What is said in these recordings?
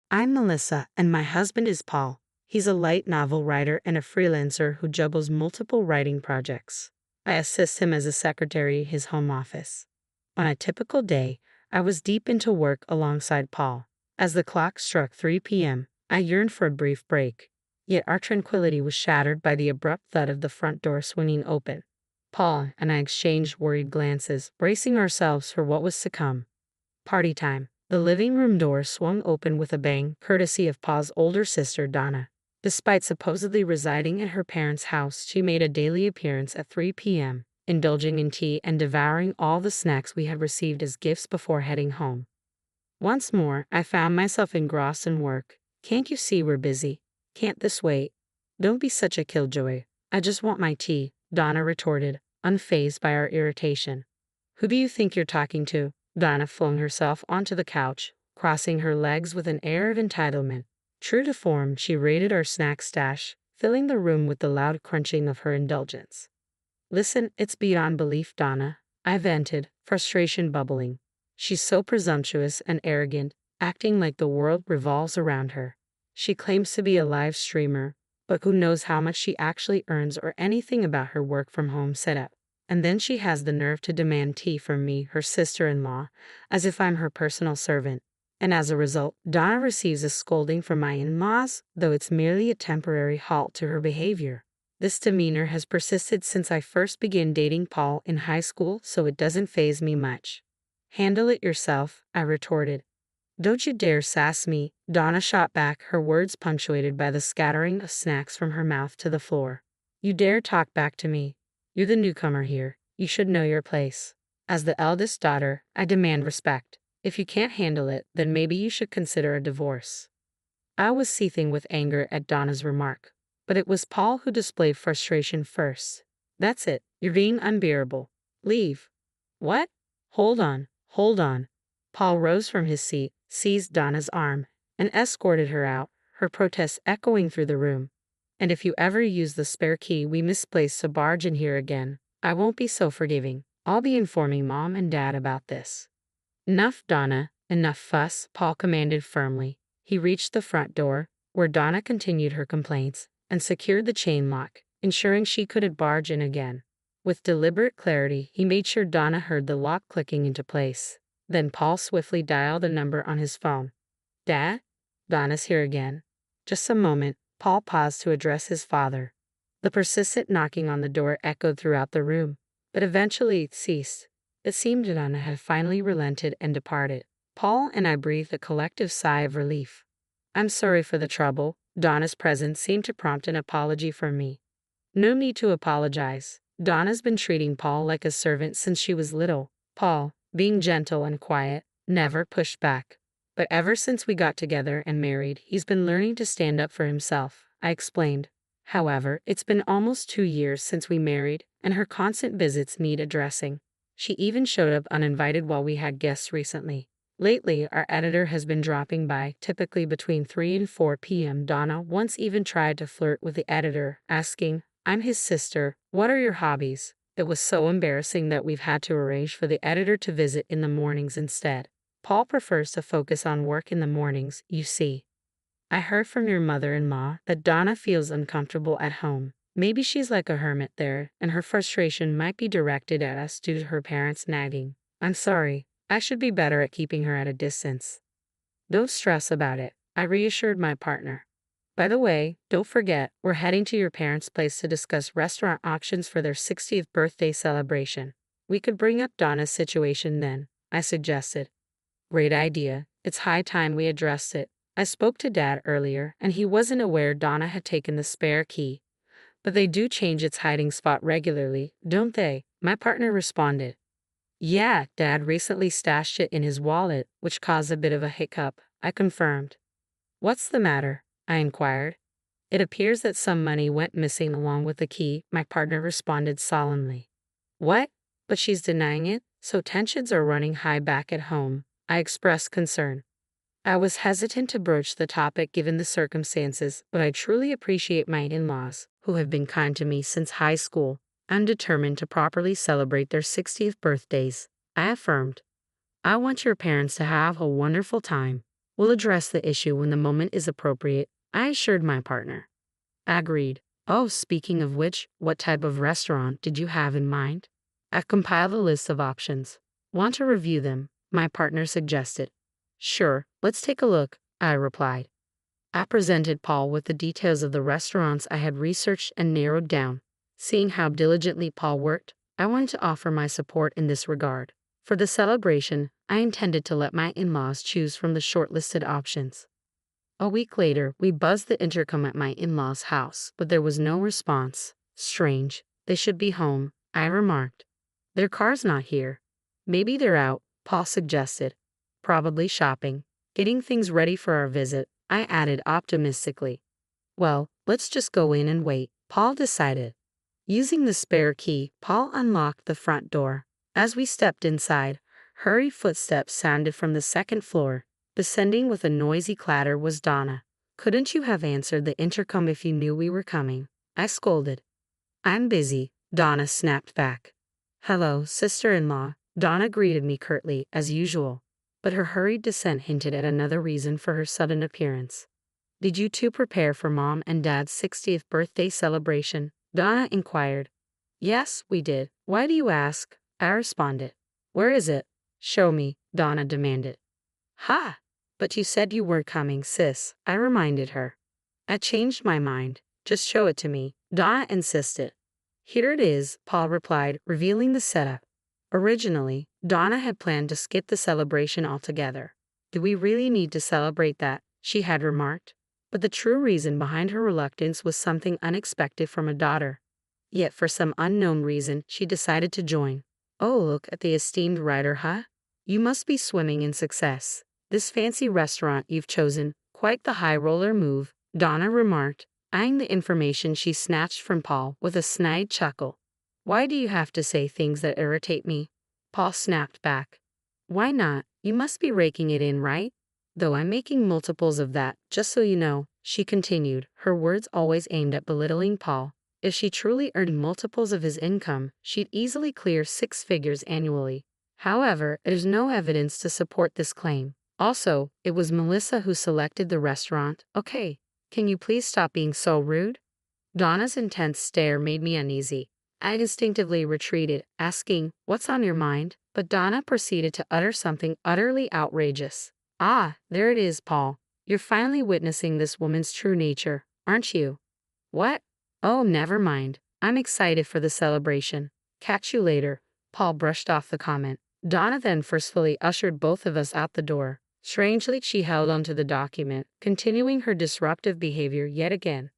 I'm Melissa, and my husband is Paul. He's a light novel writer and a freelancer who juggles multiple writing projects. I assist him as a secretary in his home office. On a typical day, I was deep into work alongside Paul. As the clock struck 3 p.m., I yearned for a brief break. Yet our tranquility was shattered by the abrupt thud of the front door swinging open. Paul and I exchanged worried glances, bracing ourselves for what was to come. Party time. The living room door swung open with a bang, courtesy of Pa's older sister, Donna. Despite supposedly residing at her parents' house, she made a daily appearance at 3 p.m., indulging in tea and devouring all the snacks we had received as gifts before heading home. Once more, I found myself engrossed in work. Can't you see we're busy? Can't this wait? Don't be such a killjoy. I just want my tea, Donna retorted, unfazed by our irritation. Who do you think you're talking to? Donna flung herself onto the couch, crossing her legs with an air of entitlement. True to form, she raided our snack stash, filling the room with the loud crunching of her indulgence. Listen, it's beyond belief, Donna, I vented, frustration bubbling. She's so presumptuous and arrogant, acting like the world revolves around her. She claims to be a live streamer, but who knows how much she actually earns or anything about her work-from-home setup. And then she has the nerve to demand tea from me, her sister-in-law, as if I'm her personal servant. And as a result, Donna receives a scolding from my in-laws, though it's merely a temporary halt to her behavior. This demeanor has persisted since I first began dating Paul in high school, so it doesn't faze me much. Handle it yourself, I retorted. Don't you dare sass me, Donna shot back, her words punctuated by the scattering of snacks from her mouth to the floor. You dare talk back to me? You're the newcomer here. You should know your place. As the eldest daughter, I demand respect. If you can't handle it, then maybe you should consider a divorce. I was seething with anger at Donna's remark, but it was Paul who displayed frustration first. That's it. You're being unbearable. Leave. What? Hold on. Paul rose from his seat, seized Donna's arm, and escorted her out, her protests echoing through the room. And if you ever use the spare key we misplaced to barge in here again, I won't be so forgiving. I'll be informing Mom and Dad about this. Enough, Donna, enough fuss, Paul commanded firmly. He reached the front door, where Donna continued her complaints, and secured the chain lock, ensuring she couldn't barge in again. With deliberate clarity, he made sure Donna heard the lock clicking into place. Then Paul swiftly dialed a number on his phone. Dad? Donna's here again. Just a moment. Paul paused to address his father. The persistent knocking on the door echoed throughout the room, but eventually it ceased. It seemed Donna had finally relented and departed. Paul and I breathed a collective sigh of relief. I'm sorry for the trouble. Donna's presence seemed to prompt an apology from me. No need to apologize. Donna's been treating Paul like a servant since she was little. Paul, being gentle and quiet, never pushed back. But ever since we got together and married, he's been learning to stand up for himself, I explained. However, it's been almost 2 years since we married, and her constant visits need addressing. She even showed up uninvited while we had guests recently. Lately, our editor has been dropping by, typically between 3 and 4 p.m. Donna once even tried to flirt with the editor, asking, I'm his sister, what are your hobbies? It was so embarrassing that we've had to arrange for the editor to visit in the mornings instead. Paul prefers to focus on work in the mornings, you see. I heard from your mother-in-law that Donna feels uncomfortable at home. Maybe she's like a hermit there, and her frustration might be directed at us due to her parents nagging. I'm sorry. I should be better at keeping her at a distance. Don't stress about it, I reassured my partner. By the way, don't forget, we're heading to your parents' place to discuss restaurant options for their 60th birthday celebration. We could bring up Donna's situation then, I suggested. Great idea. It's high time we addressed it. I spoke to Dad earlier, and he wasn't aware Donna had taken the spare key. But they do change its hiding spot regularly, don't they? My partner responded. Yeah, Dad recently stashed it in his wallet, which caused a bit of a hiccup, I confirmed. What's the matter? I inquired. It appears that some money went missing along with the key, my partner responded solemnly. What? But she's denying it, so tensions are running high back at home. I expressed concern. I was hesitant to broach the topic given the circumstances, but I truly appreciate my in-laws, who have been kind to me since high school. I'm determined to properly celebrate their 60th birthdays, I affirmed. I want your parents to have a wonderful time. We'll address the issue when the moment is appropriate, I assured my partner. Agreed. Oh, speaking of which, what type of restaurant did you have in mind? I've compiled a list of options. Want to review them? My partner suggested. Sure, let's take a look, I replied. I presented Paul with the details of the restaurants I had researched and narrowed down. Seeing how diligently Paul worked, I wanted to offer my support in this regard. For the celebration, I intended to let my in-laws choose from the shortlisted options. A week later, we buzzed the intercom at my in-laws' house, but there was no response. Strange. They should be home, I remarked. Their car's not here. Maybe they're out, Paul suggested. Probably shopping. Getting things ready for our visit, I added optimistically. Well, let's just go in and wait, Paul decided. Using the spare key, Paul unlocked the front door. As we stepped inside, hurried footsteps sounded from the second floor. Descending with a noisy clatter was Donna. Couldn't you have answered the intercom if you knew we were coming? I scolded. I'm busy, Donna snapped back. Hello, sister-in-law, Donna greeted me curtly, as usual. But her hurried descent hinted at another reason for her sudden appearance. Did you two prepare for Mom and Dad's 60th birthday celebration? Donna inquired. Yes, we did. Why do you ask? I responded. Where is it? Show me, Donna demanded. Ha! But you said you were coming, sis, I reminded her. I changed my mind. Just show it to me, Donna insisted. Here it is, Paul replied, revealing the setup. Originally, Donna had planned to skip the celebration altogether. Do we really need to celebrate that? She had remarked. But the true reason behind her reluctance was something unexpected from a daughter. Yet for some unknown reason, she decided to join. Oh, look at the esteemed writer, huh? You must be swimming in success. This fancy restaurant you've chosen, quite the high roller move, Donna remarked, eyeing the information she snatched from Paul with a snide chuckle. Why do you have to say things that irritate me? Paul snapped back. Why not? You must be raking it in, right? Though I'm making multiples of that, just so you know, she continued, her words always aimed at belittling Paul. If she truly earned multiples of his income, she'd easily clear 6 figures annually. However, there's no evidence to support this claim. Also, it was Melissa who selected the restaurant. Okay, can you please stop being so rude? Donna's intense stare made me uneasy. I instinctively retreated, asking, what's on your mind? But Donna proceeded to utter something utterly outrageous. Ah, there it is, Paul. You're finally witnessing this woman's true nature, aren't you? What? Oh, never mind. I'm excited for the celebration. Catch you later. Paul brushed off the comment. Donna then forcefully ushered both of us out the door. Strangely, she held onto the document, continuing her disruptive behavior yet again.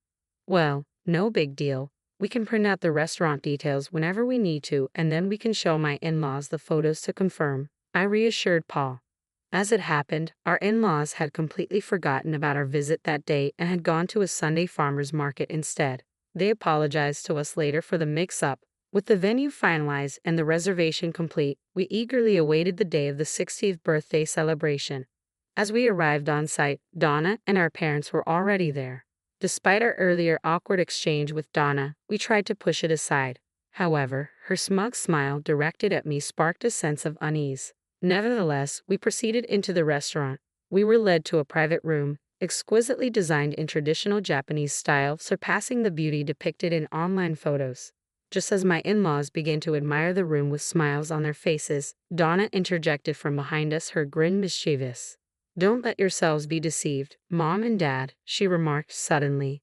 Well, no big deal. We can print out the restaurant details whenever we need to, and then we can show my in-laws the photos to confirm, I reassured Paul. As it happened, our in-laws had completely forgotten about our visit that day and had gone to a Sunday farmers market instead. They apologized to us later for the mix-up. With the venue finalized and the reservation complete, we eagerly awaited the day of the 60th birthday celebration. As we arrived on site, Donna and our parents were already there. Despite our earlier awkward exchange with Donna, we tried to push it aside. However, her smug smile directed at me sparked a sense of unease. Nevertheless, we proceeded into the restaurant. We were led to a private room, exquisitely designed in traditional Japanese style, surpassing the beauty depicted in online photos. Just as my in-laws began to admire the room with smiles on their faces, Donna interjected from behind us, her grin mischievous. Don't let yourselves be deceived, Mom and Dad, she remarked suddenly.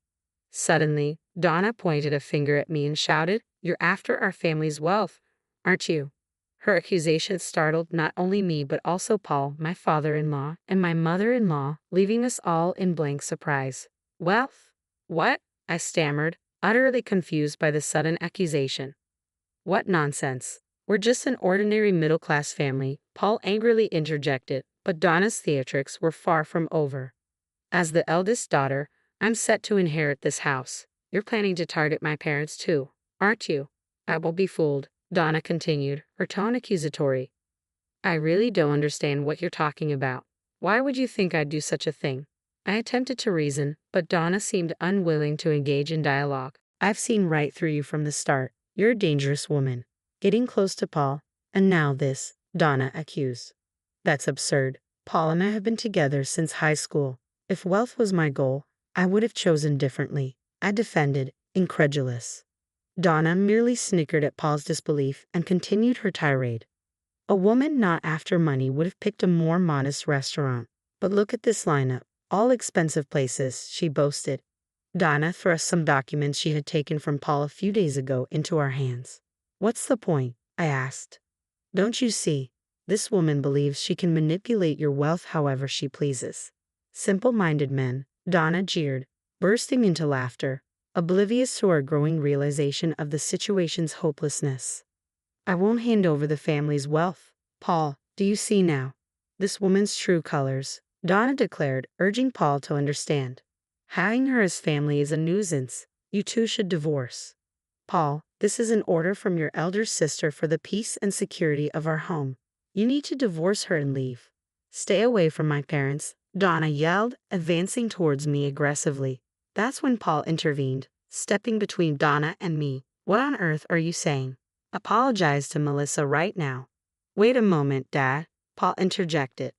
Suddenly, Donna pointed a finger at me and shouted, You're after our family's wealth, aren't you? Her accusation startled not only me but also Paul, my father-in-law, and my mother-in-law, leaving us all in blank surprise. Wealth? What? I stammered, utterly confused by the sudden accusation. What nonsense. We're just an ordinary middle-class family, Paul angrily interjected, but Donna's theatrics were far from over. As the eldest daughter, I'm set to inherit this house. You're planning to target my parents too, aren't you? I won't be fooled, Donna continued, her tone accusatory. I really don't understand what you're talking about. Why would you think I'd do such a thing? I attempted to reason, but Donna seemed unwilling to engage in dialogue. I've seen right through you from the start. You're a dangerous woman. Getting close to Paul, and now this, Donna accused. That's absurd. Paul and I have been together since high school. If wealth was my goal, I would have chosen differently, I defended, incredulous. Donna merely snickered at Paul's disbelief and continued her tirade. A woman not after money would have picked a more modest restaurant. But look at this lineup. All expensive places, she boasted. Donna thrust some documents she had taken from Paul a few days ago into our hands. What's the point? I asked. Don't you see? This woman believes she can manipulate your wealth however she pleases. Simple-minded men, Donna jeered, bursting into laughter, oblivious to our growing realization of the situation's hopelessness. I won't hand over the family's wealth. Paul, do you see now? This woman's true colors, Donna declared, urging Paul to understand. Having her as family is a nuisance. You two should divorce. Paul, this is an order from your elder sister for the peace and security of our home. You need to divorce her and leave. Stay away from my parents, Donna yelled, advancing towards me aggressively. That's when Paul intervened, stepping between Donna and me. What on earth are you saying? Apologize to Melissa right now. Wait a moment, Dad, Paul interjected.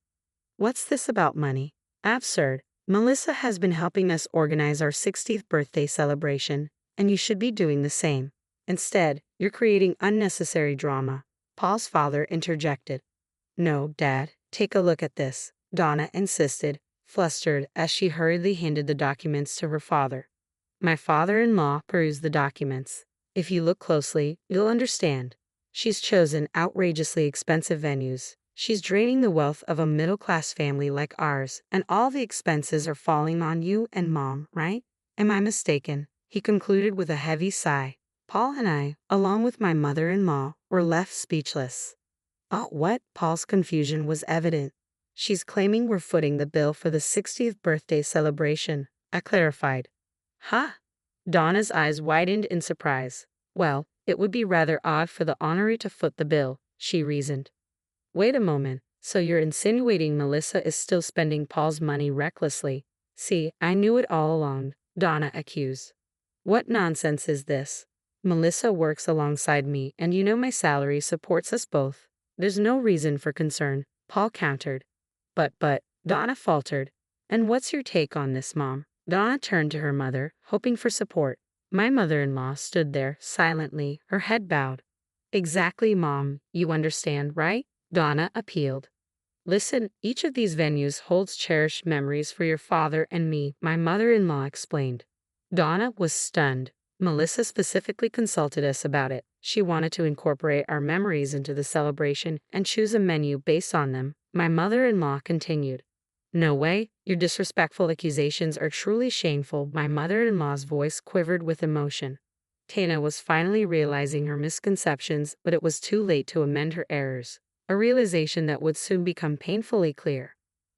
What's this about money? Absurd. Melissa has been helping us organize our 60th birthday celebration, and you should be doing the same. Instead, you're creating unnecessary drama, Paul's father interjected. No, Dad, take a look at this, Donna insisted, flustered as she hurriedly handed the documents to her father. My father-in-law perused the documents. If you look closely, you'll understand. She's chosen outrageously expensive venues. She's draining the wealth of a middle-class family like ours, and all the expenses are falling on you and Mom, right? Am I mistaken? He concluded with a heavy sigh. Paul and I, along with my mother-in-law, were left speechless. Oh, what? Paul's confusion was evident. She's claiming we're footing the bill for the 60th birthday celebration, I clarified. Huh? Donna's eyes widened in surprise. Well, it would be rather odd for the honoree to foot the bill, she reasoned. Wait a moment, so you're insinuating Melissa is still spending Paul's money recklessly? See, I knew it all along, Donna accused. What nonsense is this? Melissa works alongside me and you know my salary supports us both. There's no reason for concern, Paul countered. But, Donna faltered. And what's your take on this, Mom? Donna turned to her mother, hoping for support. My mother-in-law stood there, silently, her head bowed. Exactly, Mom, you understand, right? Donna appealed. Listen, each of these venues holds cherished memories for your father and me, my mother-in-law explained. Donna was stunned. Melissa specifically consulted us about it. She wanted to incorporate our memories into the celebration and choose a menu based on them, my mother-in-law continued. No way, your disrespectful accusations are truly shameful. My mother-in-law's voice quivered with emotion. Tana was finally realizing her misconceptions, but it was too late to amend her errors, a realization that would soon become painfully clear.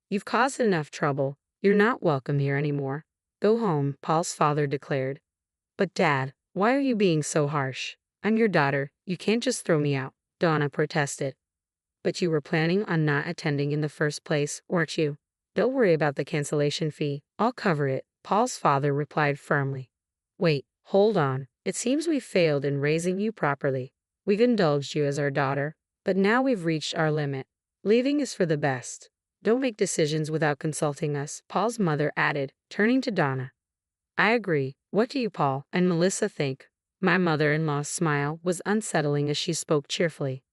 You've caused enough trouble. You're not welcome here anymore. Go home, Paul's father declared. But Dad, why are you being so harsh? I'm your daughter. You can't just throw me out, Donna protested. But you were planning on not attending in the first place, weren't you? Don't worry about the cancellation fee. I'll cover it, Paul's father replied firmly. Wait, hold on. It seems we've failed in raising you properly. We've indulged you as our daughter, but now we've reached our limit. Leaving is for the best. Don't make decisions without consulting us, Paul's mother added, turning to Donna. I agree. What do you, Paul, and Melissa think? My mother-in-law's smile was unsettling as she spoke cheerfully.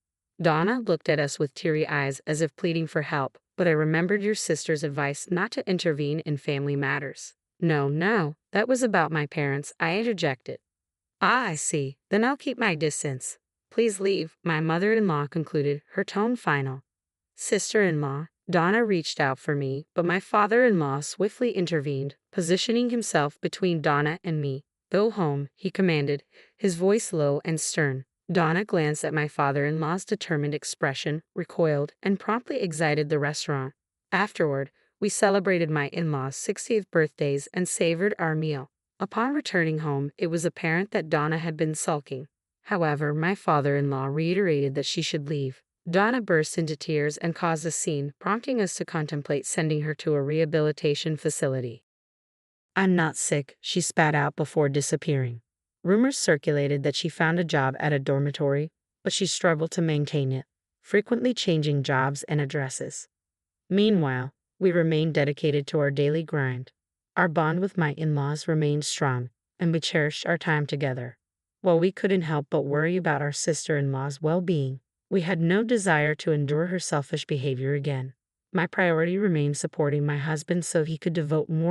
Donna looked at us with teary eyes as if pleading for help, but I remembered your sister's advice not to intervene in family matters. No, that was about my parents, I interjected. Ah, I see. Then I'll keep my distance. Please leave, my mother-in-law concluded, her tone final. Sister-in-law, Donna reached out for me, but my father-in-law swiftly intervened, positioning himself between Donna and me. Go home, he commanded, his voice low and stern. Donna glanced at my father-in-law's determined expression, recoiled, and promptly exited the restaurant. Afterward, we celebrated my in-laws' 60th birthdays and savored our meal. Upon returning home, it was apparent that Donna had been sulking. However, my father-in-law reiterated that she should leave. Donna burst into tears and caused a scene, prompting us to contemplate sending her to a rehabilitation facility. I'm not sick, she spat out before disappearing. Rumors circulated that she found a job at a dormitory, but she struggled to maintain it, frequently changing jobs and addresses. Meanwhile, we remained dedicated to our daily grind. Our bond with my in-laws remained strong, and we cherished our time together. While we couldn't help but worry about our sister-in-law's well-being, we had no desire to endure her selfish behavior again. My priority remained supporting my husband so he could devote more